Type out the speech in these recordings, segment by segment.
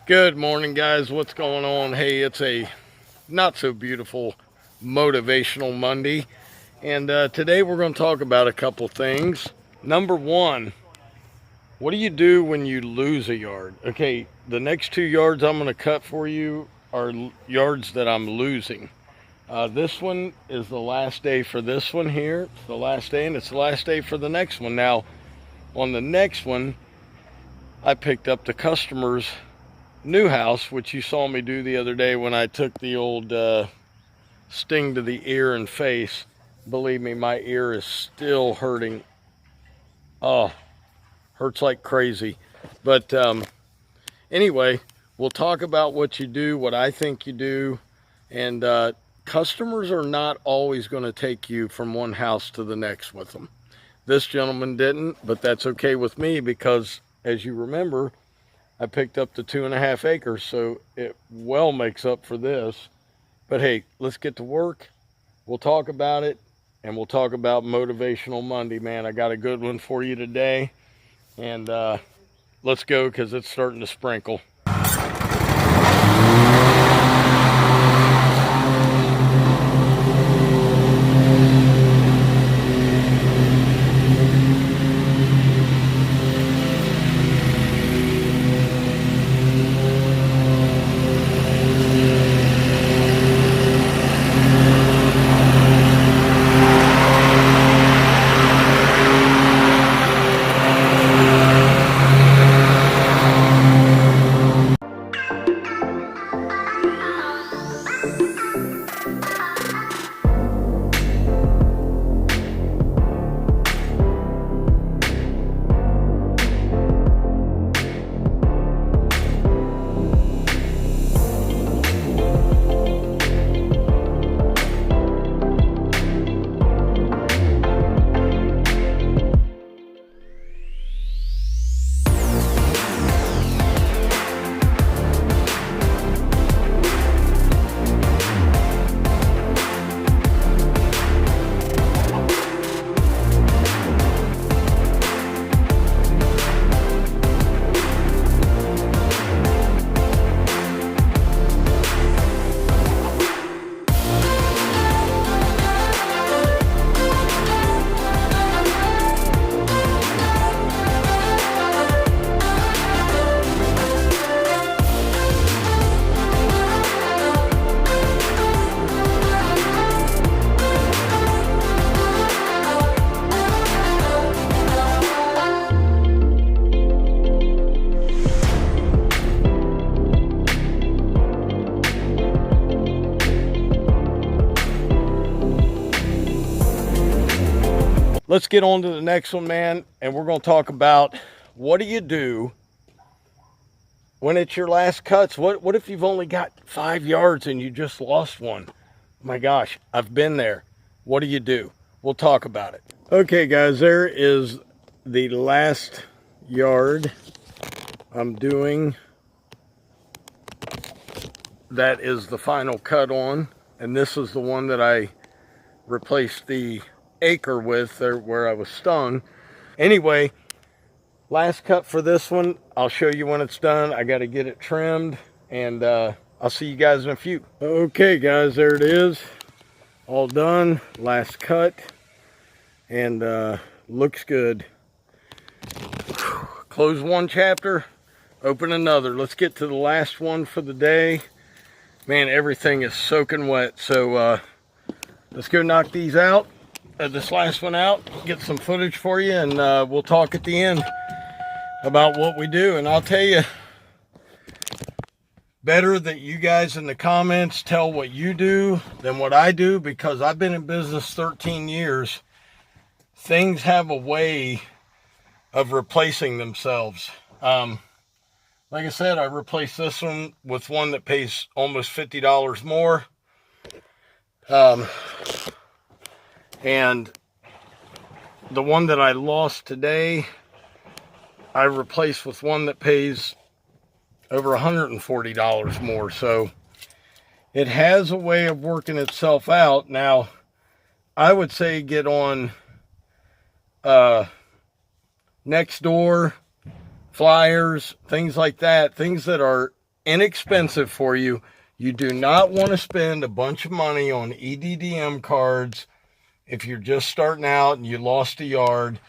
Good morning, guys. What's going on? Hey, it's a not so beautiful motivational Monday, and today we're going to talk about a couple things. Number one, what do you do when you lose a yard? Okay, the next 2 yards I'm going to cut for you are yards that I'm losing. This one is the last day for this one here. It's the last day, and it's the last day for the next one. Now, on the next one, I picked up the customer's new house, which you saw me do the other day when I took the old sting to the ear and face. Believe me, my ear is still hurting. Oh, hurts like crazy. But anyway, we'll talk about what you do, what I think you do. And customers are not always going to take you from one house to the next with them. This gentleman didn't, but that's okay with me because, as you remember, I picked up the 2.5 acres, so it well makes up for this. But hey, let's get to work. We'll talk about it, and we'll talk about Motivational Monday, man. I got a good one for you today, and let's go because it's starting to sprinkle. Let's get on to the next one, man, and we're going to talk about what do you do when it's your last cuts. What if you've only got 5 yards and you just lost one? My gosh, I've been there. What do you do? We'll talk about it. Okay, guys, there is the last yard I'm doing. That is the final cut on, and this is the one that I replaced the acre with there where I was stung. Anyway, last cut for this one. I'll show you when it's done. I got to get it trimmed, and I'll see you guys in a few. Okay, guys, there it is, all done. Last cut, and looks good. Close one chapter, open another. Let's get to the last one for the day. Man, everything is soaking wet, so let's go knock these out. This last one out, get some footage for you, and we'll talk at the end about what we do. And I'll tell you, better that you guys in the comments tell what you do than what I do, because I've been in business 13 years. Things have a way of replacing themselves. Like I said, I replaced this one with one that pays almost $50 more. And the one that I lost today, I replaced with one that pays over $140 more. So it has a way of working itself out. Now, I would say get on Nextdoor, flyers, things like that, things that are inexpensive for you. You do not want to spend a bunch of money on EDDM cards if you're just starting out and you lost a yard.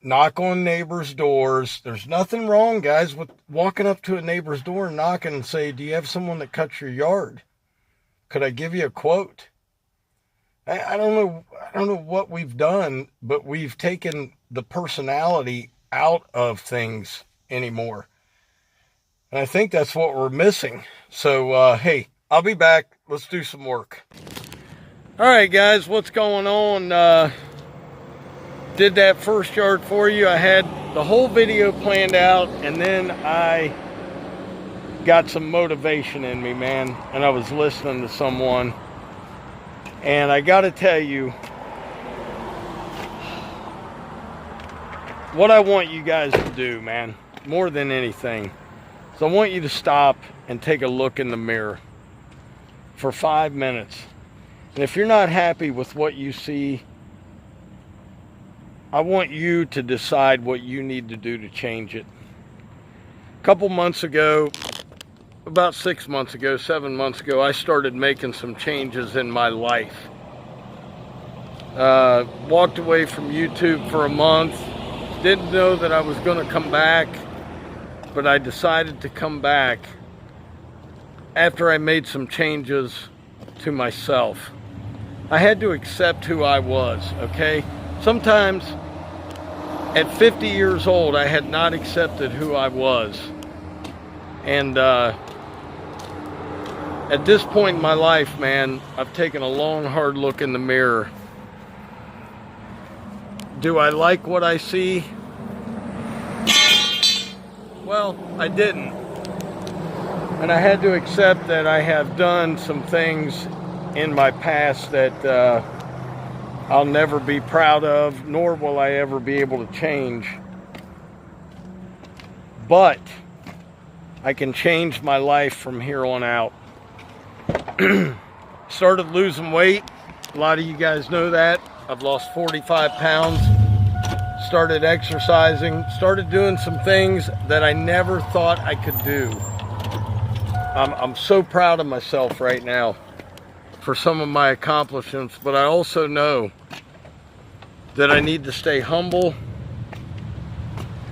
Knock on neighbors' doors. There's nothing wrong, guys, with walking up to a neighbor's door and knocking and say, do you have someone that cuts your yard? Could I give you a quote? I don't know what we've done, but we've taken the personality out of things anymore. And I think that's what we're missing. So, hey, I'll be back. Let's do some work. All right, guys, what's going on? Did that first yard for you. I had the whole video planned out, and then I got some motivation in me, man. And I was listening to someone. And I got to tell you, what I want you guys to do, man, more than anything, is I want you to stop and take a look in the mirror for 5 minutes. And if you're not happy with what you see, I want you to decide what you need to do to change it. A couple months ago, about 6 months ago, 7 months ago, I started making some changes in my life. Walked away from YouTube for a month. Didn't know that I was going to come back, but I decided to come back after I made some changes to myself. I had to accept who I was, okay? Sometimes at 50 years old, I had not accepted who I was. And at this point in my life, man, I've taken a long, hard look in the mirror. Do I like what I see? Well, I didn't. And I had to accept that I have done some things in my past that I'll never be proud of, nor will I ever be able to change. But I can change my life from here on out. Started losing weight. A lot of you guys know that. I've lost 45 pounds. Started exercising. Started doing some things that I never thought I could do. I'm so proud of myself right now for some of my accomplishments, but I also know that I need to stay humble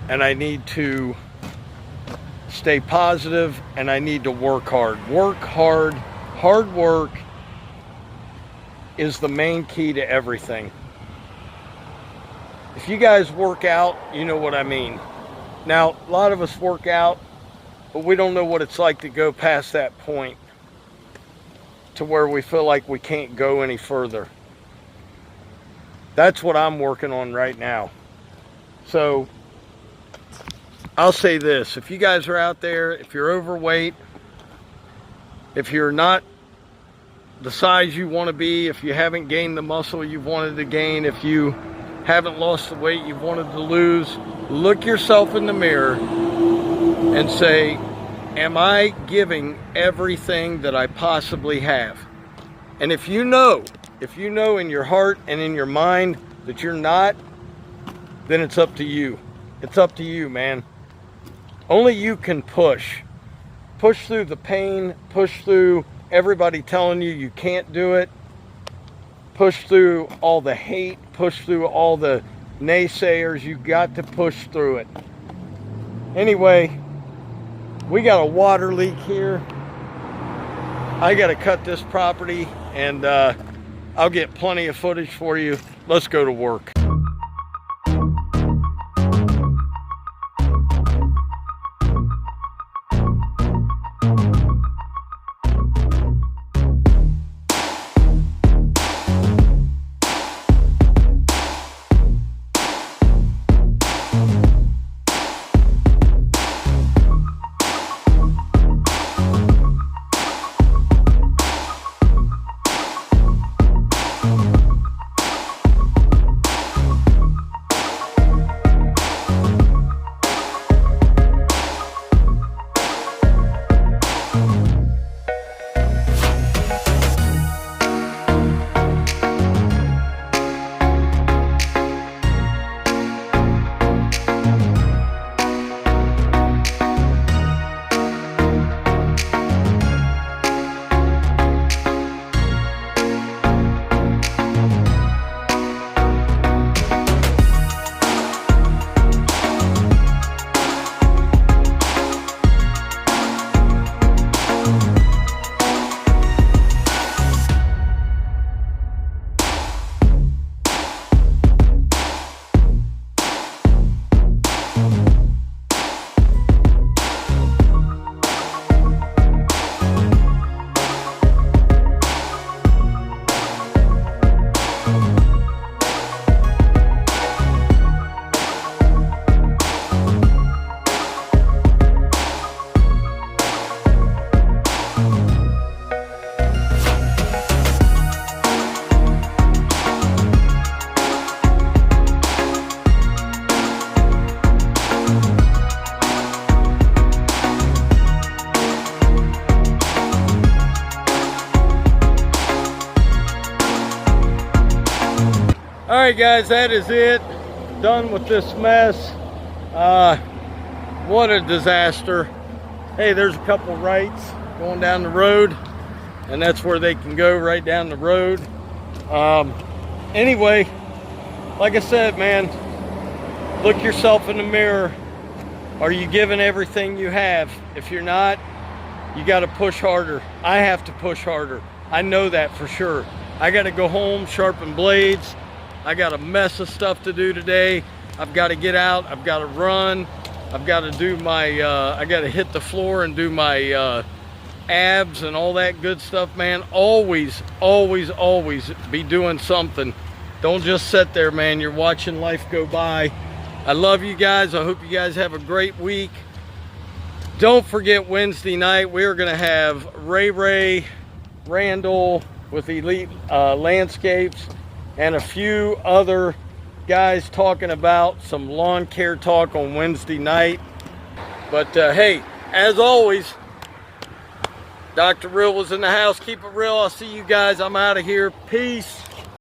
and I need to stay positive and I need to work hard. Work hard. Hard work is the main key to everything. If you guys work out, you know what I mean. Now, a lot of us work out, but we don't know what it's like to go past that point to where we feel like we can't go any further. That's what I'm working on right now. So, I'll say this. If you guys are out there, if you're overweight, if you're not the size you want to be, if you haven't gained the muscle you've wanted to gain, if you haven't lost the weight you've wanted to lose, look yourself in the mirror and say, am I giving everything that I possibly have? And if you know in your heart and in your mind that you're not, then it's up to you. It's up to you, man. Only you can push. Push through the pain, push through everybody telling you you can't do it, push through all the hate, push through all the naysayers. You got to push through it. Anyway, we got a water leak here. I got to cut this property, and I'll get plenty of footage for you. Let's go to work. right, guys, that is it. Done with this mess. What a disaster. Hey, there's a couple rights going down the road, and that's where they can go, right down the road. Anyway, like I said, man, look yourself in the mirror. Are you giving everything you have? If you're not, you got to push harder. I have to push harder. I know that for sure. I got to go home, sharpen blades. I got a mess of stuff to do today. I've got to get out. I've got to run. I've got to do my, I got to hit the floor and do my abs and all that good stuff, man. Always, always, always be doing something. Don't just sit there, man. You're watching life go by. I love you guys. I hope you guys have a great week. Don't forget Wednesday night, we're going to have Ray Randall with Elite Landscapes and a few other guys talking about some lawn care talk on Wednesday night. But hey, as always, Dr. Real was in the house. Keep it real. I'll see you guys. I'm out of here. Peace.